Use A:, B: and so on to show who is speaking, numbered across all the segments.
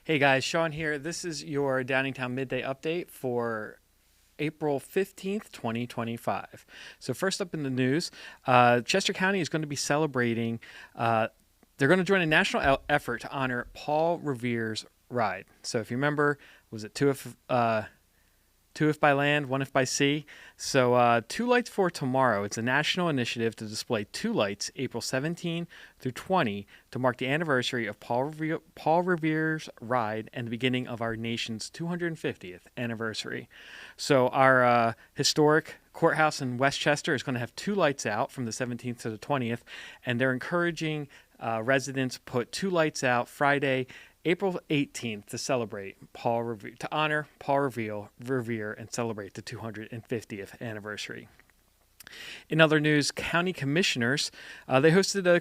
A: Hey guys, Sean here. This is your Downingtown Midday update for April 15th, 2025. So, first up in the news, Chester County is going to be celebrating, they're going to join a national effort to honor Paul Revere's ride. So, if you remember, was it two if by land, one if by sea? So, two lights for tomorrow. It's a national initiative to display two lights April 17 through 20 to mark the anniversary of Paul Revere's ride and the beginning of our nation's 250th anniversary. So, our historic courthouse in Westchester is going to have two lights out from the 17th to the 20th, and they're encouraging residents to put two lights out Friday, April 18th to celebrate to honor Paul Revere and celebrate the 250th anniversary. In other news, county commissioners, they hosted a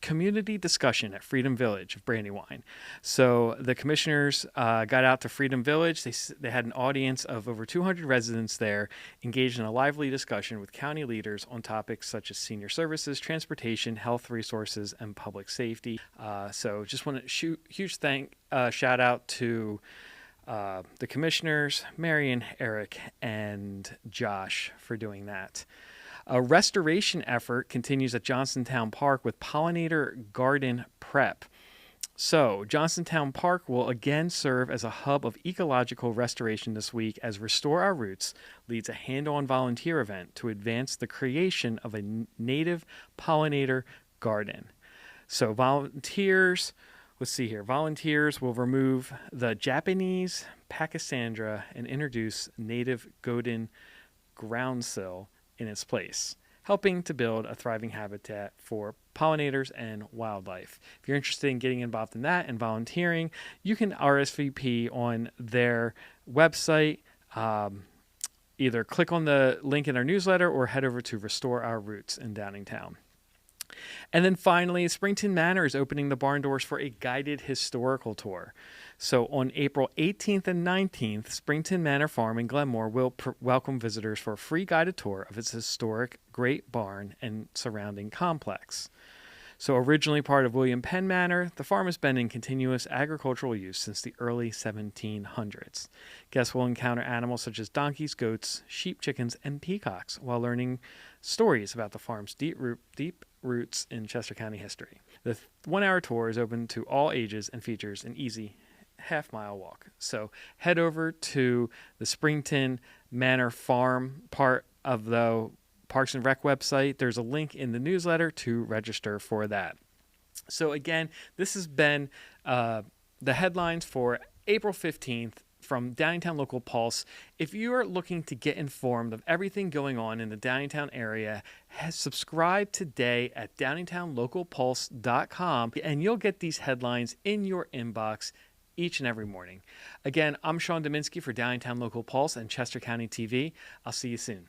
A: community discussion at Freedom Village of Brandywine. So the commissioners got out to Freedom Village. They had an audience of over 200 residents there, engaged in a lively discussion with county leaders on topics such as senior services, transportation, health resources, and public safety. So just want to shout out to the commissioners, Marion, Eric, and Josh for doing that. A restoration effort continues at Johnsontown Park with pollinator garden prep. So, Johnsontown Park will again serve as a hub of ecological restoration this week as Restore Our Roots leads a hand-on volunteer event to advance the creation of a native pollinator garden. So, volunteers will remove the Japanese Pachysandra and introduce native Godin groundsel in its place, helping to build a thriving habitat for pollinators and wildlife. If you're interested in getting involved in that and volunteering, you can RSVP on their website. Either click on the link in our newsletter or head over to Restore Our Roots in Downingtown. And then finally, Springton Manor is opening the barn doors for a guided historical tour. So on April 18th and 19th, Springton Manor Farm in Glenmore will welcome visitors for a free guided tour of its historic Great Barn and surrounding complex. So originally part of William Penn Manor, the farm has been in continuous agricultural use since the early 1700s. Guests will encounter animals such as donkeys, goats, sheep, chickens, and peacocks while learning stories about the farm's deep roots in Chester County history. The 1-hour tour is open to all ages and features an easy half-mile walk. So head over to the Springton Manor Farm part of the Parks and Rec website. There's a link in the newsletter to register for that. So again, this has been the headlines for April 15th from Downingtown Local Pulse. If you are looking to get informed of everything going on in the Downingtown area, subscribe today at downingtownlocalpulse.com and you'll get these headlines in your inbox each and every morning. Again, I'm Sean Dominski for Downingtown Local Pulse and Chester County TV. I'll see you soon.